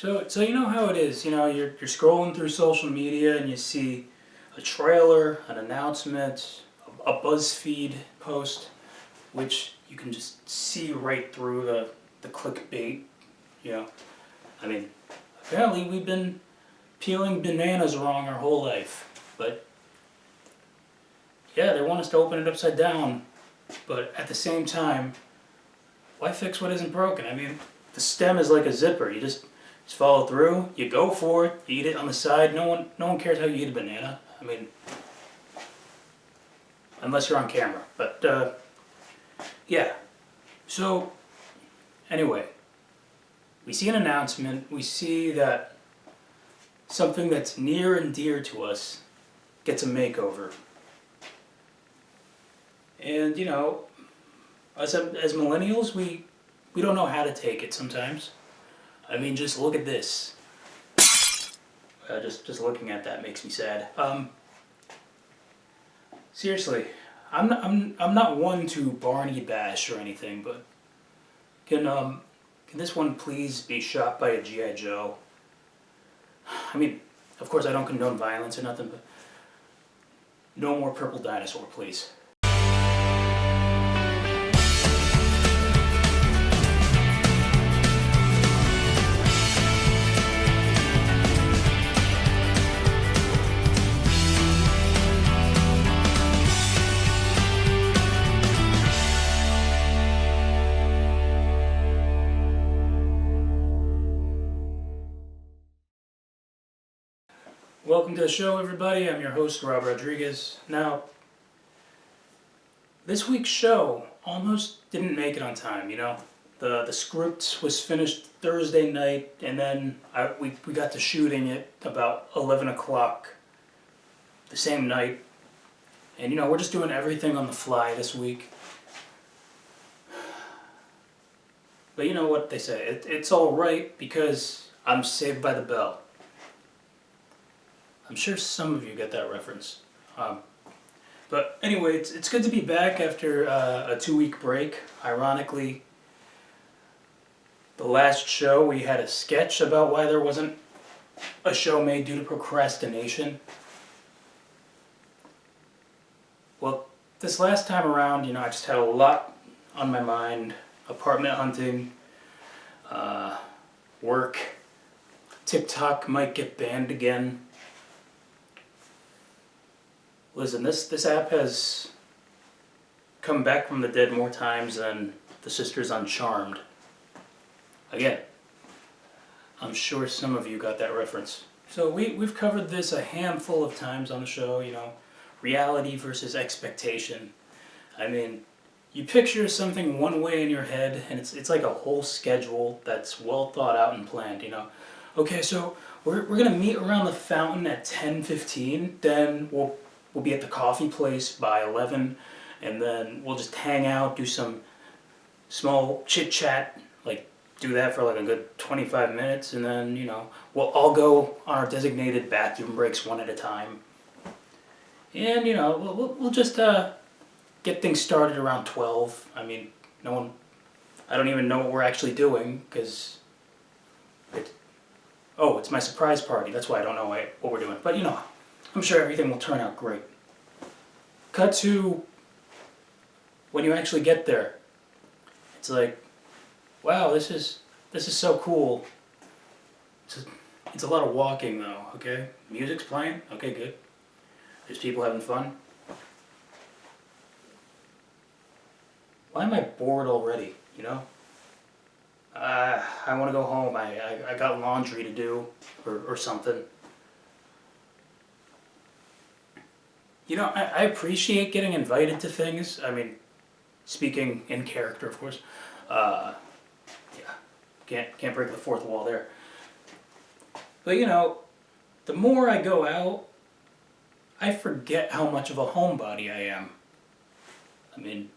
So you know how it is. You're scrolling through social media and you see a trailer, an announcement, a BuzzFeed post, which you can just see right through the clickbait. You know, I mean, apparently we've been peeling bananas wrong our whole life, but yeah, they want us to open it upside down. But at the same time, why fix what isn't broken? I mean, the stem is like a zipper. You just follow through. You go for it. You eat it on the side. No one cares how you eat a banana. I mean, unless you're on camera. But yeah. So anyway, we see an announcement. We see that something that's near and dear to us gets a makeover. And us as millennials, we don't know how to take it sometimes. I mean, just look at this. Just looking at that makes me sad. Seriously, I'm not one to Barney bash or anything, but can this one please be shot by a GI Joe? I mean, of course I don't condone violence or nothing, but no more purple dinosaur, please. Welcome to the show, everybody. I'm your host, Rob Rodriguez. Now, this week's show almost didn't make it on time, The script was finished Thursday night, and then we got to shooting it about 11 o'clock the same night. And, we're just doing everything on the fly this week. But you know what they say, it's all right because I'm saved by the bell. I'm sure some of you get that reference. But anyway, it's good to be back after a 2-week break. Ironically, the last show we had a sketch about why there wasn't a show made due to procrastination. Well, this last time around, I just had a lot on my mind. Apartment hunting, work, TikTok might get banned again. Listen, this app has come back from the dead more times than the Sisters on Charmed. Again, I'm sure some of you got that reference. So we've covered this a handful of times on the show, reality versus expectation. I mean, you picture something one way in your head, and it's like a whole schedule that's well thought out and planned, Okay, so we're going to meet around the fountain at 10:15, then we'll be at the coffee place by 11, and then we'll just hang out, do some small chit-chat, do that for a good 25 minutes, and then, we'll all go on our designated bathroom breaks one at a time. And, we'll just get things started around 12. I mean, I don't even know what we're actually doing, because it's my surprise party. That's why I don't know what we're doing. But, I'm sure everything will turn out great. Cut to when you actually get there. It's like, wow, this is so cool. It's a lot of walking though, okay? Music's playing, okay, good. There's people having fun. Why am I bored already, I want to go home. I got laundry to do or something. I appreciate getting invited to things. I mean, speaking in character, of course. Can't break the fourth wall there. But the more I go out, I forget how much of a homebody I am. I mean,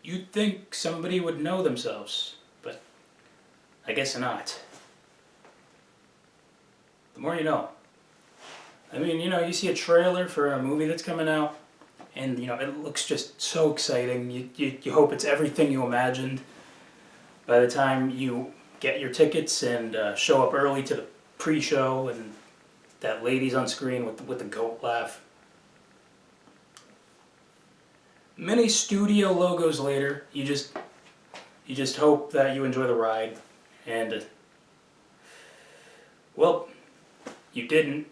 you'd think somebody would know themselves, but I guess not. The more you know. I mean, you see a trailer for a movie that's coming out, and, it looks just so exciting. You hope it's everything you imagined. By the time you get your tickets and show up early to the pre-show, and that lady's on screen with the goat laugh. Many studio logos later, you just hope that you enjoy the ride, and well, you didn't.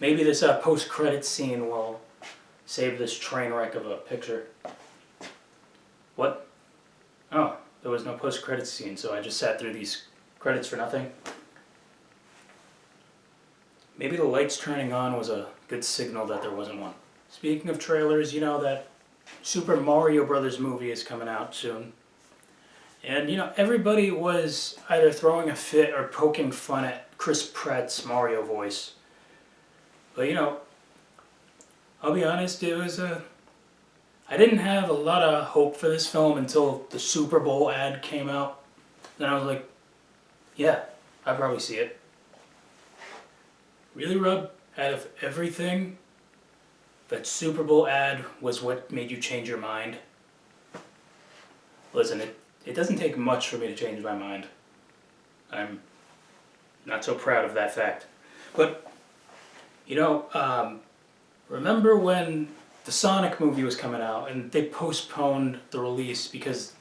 Maybe this post-credits scene will save this train wreck of a picture. What? Oh, there was no post-credits scene, so I just sat through these credits for nothing. Maybe the lights turning on was a good signal that there wasn't one. Speaking of trailers, you know that Super Mario Brothers movie is coming out soon. And you know, everybody was either throwing a fit or poking fun at Chris Pratt's Mario voice. But you know, I'll be honest, I didn't have a lot of hope for this film until the Super Bowl ad came out. Then I was like, yeah, I'd probably see it. Really, Rob? Out of everything, that Super Bowl ad was what made you change your mind? Listen, it doesn't take much for me to change my mind. I'm not so proud of that fact. But, you know, remember when the Sonic movie was coming out and they postponed the release because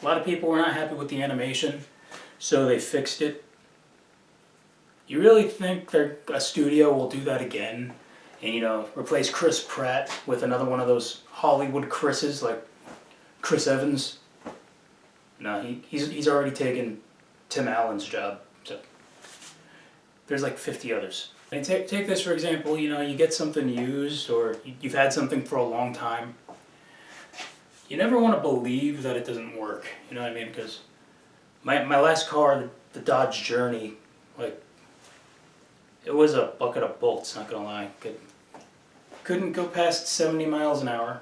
a lot of people were not happy with the animation, so they fixed it? You really think a studio will do that again and, you know, replace Chris Pratt with another one of those Hollywood Chris's like Chris Evans? No, he's already taken Tim Allen's job. So there's like 50 others. And take this for example, you know, you get something used or you've had something for a long time. You never want to believe that it doesn't work, you know what I mean? Because my last car, the Dodge Journey, like, it was a bucket of bolts, not gonna lie. Couldn't go past 70 miles an hour.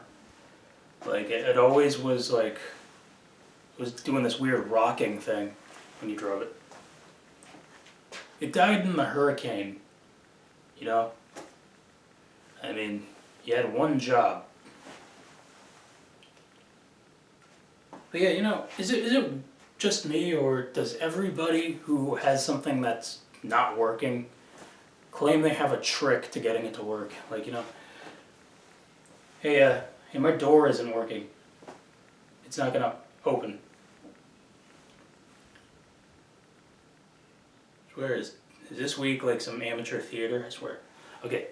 Like, it always was like, it was doing this weird rocking thing when you drove it. It died in the hurricane, you know? I mean, you had one job. But yeah, you know, is it just me, or does everybody who has something that's not working claim they have a trick to getting it to work? Like, you know, hey, my door isn't working. It's not gonna open. I swear, is this week like some amateur theater? I swear. Okay,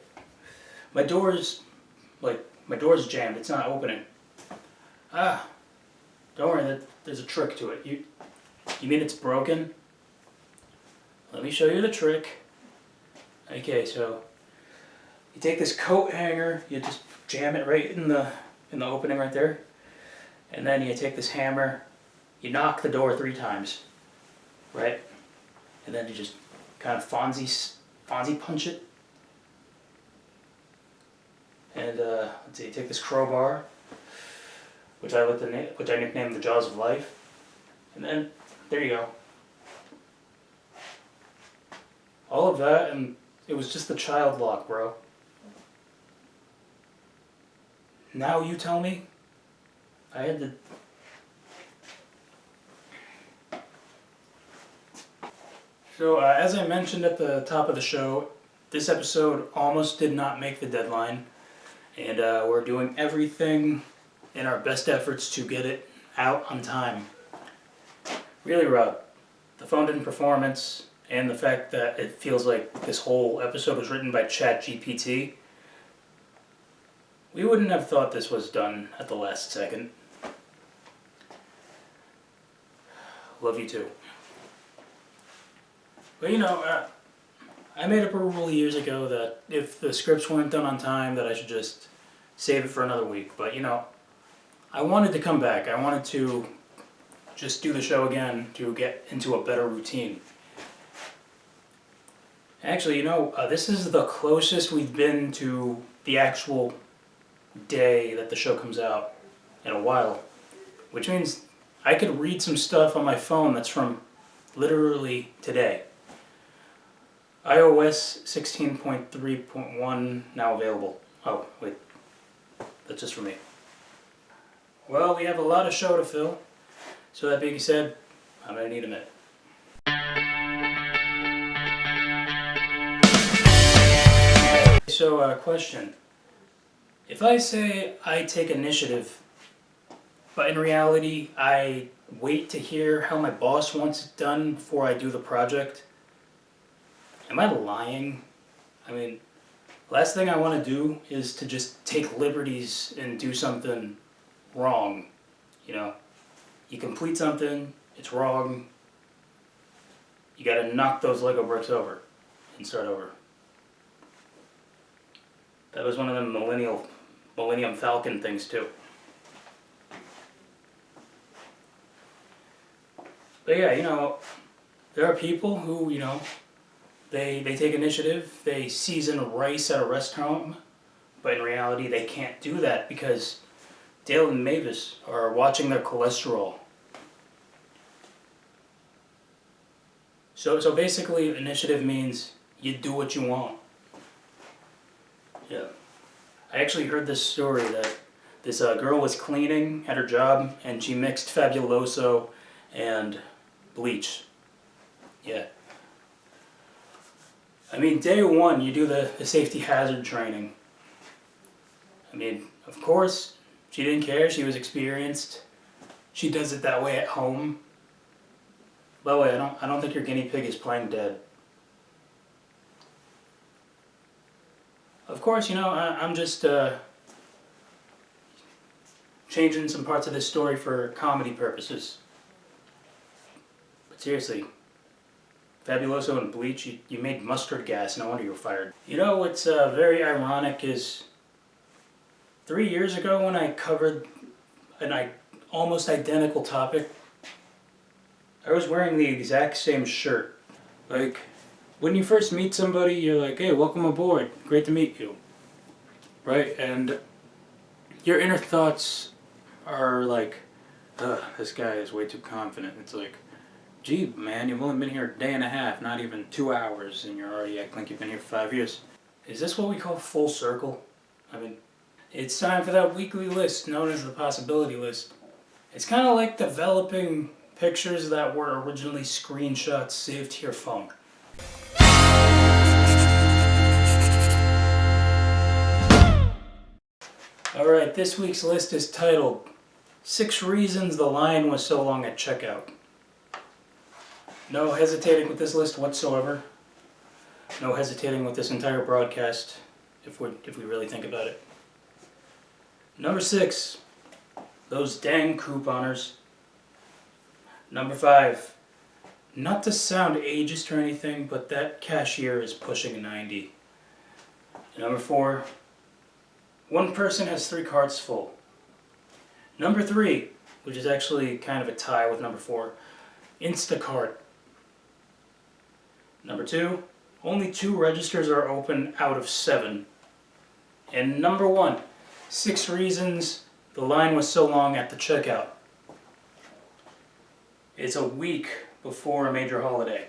my door's jammed. It's not opening. Don't worry. There's a trick to it. You mean it's broken? Let me show you the trick. Okay, so you take this coat hanger, you just jam it right in the opening right there, and then you take this hammer, you knock the door 3 times, right? And then you just kind of Fonzie punch it. And let's see, you take this crowbar, which I nicknamed the Jaws of Life, and then there you go. All of that, and it was just the child lock, bro. Now you tell me? I had to... So, as I mentioned at the top of the show, this episode almost did not make the deadline, and we're doing everything in our best efforts to get it out on time. Really, Rob, the phoned in performance and the fact that it feels like this whole episode was written by ChatGPT, we wouldn't have thought this was done at the last second. Love you too. But you know, I made up a rule years ago that if the scripts weren't done on time, that I should just save it for another week. But you know, I wanted to come back. I wanted to just do the show again to get into a better routine. Actually, you know, this is the closest we've been to the actual day that the show comes out in a while. Which means I could read some stuff on my phone that's from literally today. iOS 16.3.1 now available. Oh, wait. That's just for me. Well, we have a lot of show to fill. So that being said, I'm gonna need a minute. So, question. If I say I take initiative, but in reality I wait to hear how my boss wants it done before I do the project, am I lying? I mean, last thing I want to do is to just take liberties and do something wrong. You know, you complete something, it's wrong, you gotta knock those Lego bricks over and start over. That was one of the Millennium Falcon things too. But yeah, you know, there are people who, you know, they take initiative, they season rice at a restaurant, but in reality they can't do that because Dale and Mavis are watching their cholesterol. So basically initiative means you do what you want. Yeah. I actually heard this story that this girl was cleaning at her job and she mixed Fabuloso and bleach. Yeah. I mean, day one you do the safety hazard training. I mean, of course, she didn't care, she was experienced. She does it that way at home. By the way, I don't think your guinea pig is playing dead. Of course, you know, I'm just changing some parts of this story for comedy purposes. But seriously, Fabuloso and bleach, you made mustard gas, no wonder you were fired. You know what's very ironic is 3 years ago when I covered an almost identical topic, I was wearing the exact same shirt. Like, when you first meet somebody, you're like, hey, welcome aboard, great to meet you. Right? And your inner thoughts are like, ugh, this guy is way too confident. It's like, gee, man, you've only been here a day and a half, not even 2 hours, and you're already acting like you've been here for 5 years. Is this what we call full circle? I mean, it's time for that weekly list known as the possibility list. It's kind of like developing pictures that were originally screenshots saved to your phone. Alright, this week's list is titled 6 Reasons the Line Was So Long at Checkout. No hesitating with this list whatsoever. No hesitating with this entire broadcast, if we really think about it. Number 6, those dang couponers. Number 5, not to sound ageist or anything, but that cashier is pushing 90. Number 4, one person has 3 carts full. Number 3, which is actually kind of a tie with number 4, Instacart. Number 2, only 2 registers are open out of 7. And number 1, 6 reasons the line was so long at the checkout. It's a week before a major holiday.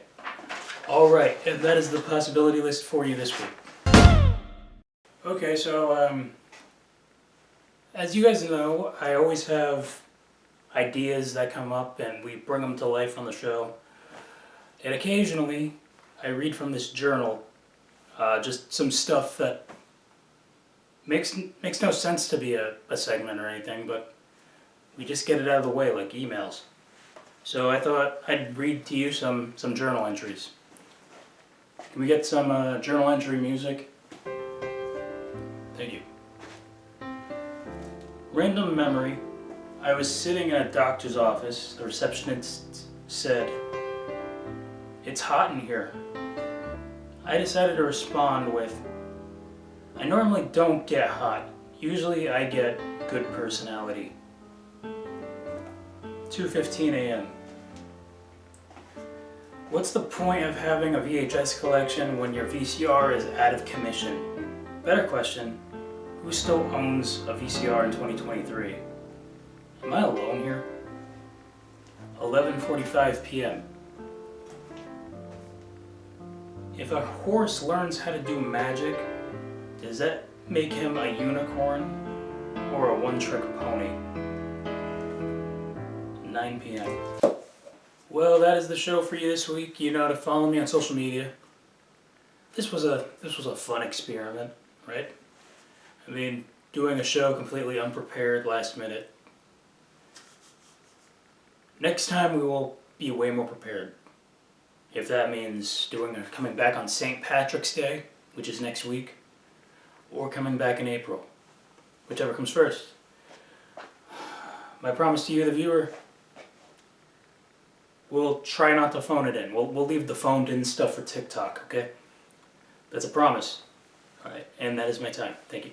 Alright, and that is the possibility list for you this week. Okay, so as you guys know, I always have ideas that come up and we bring them to life on the show. And occasionally, I read from this journal, just some stuff that makes no sense to be a segment or anything, but we just get it out of the way, like emails. So I thought I'd read to you some journal entries. Can we get some journal entry music? Thank you. Random memory. I was sitting in a doctor's office. The receptionist said, "It's hot in here." I decided to respond with, "I normally don't get hot. Usually I get good personality." 2:15 a.m. What's the point of having a VHS collection when your VCR is out of commission? Better question, who still owns a VCR in 2023? Am I alone here? 11:45 p.m. If a horse learns how to do magic, does that make him a unicorn or a one-trick pony? 9 p.m. Well, that is the show for you this week. You know how to follow me on social media. This was a fun experiment, right? I mean, doing a show completely unprepared, last minute. Next time we will be way more prepared. If that means coming back on St. Patrick's Day, which is next week, or coming back in April, whichever comes first. My promise to you, the viewer, we'll try not to phone it in. We'll leave the phoned in stuff for TikTok, okay? That's a promise. All right, and that is my time. Thank you.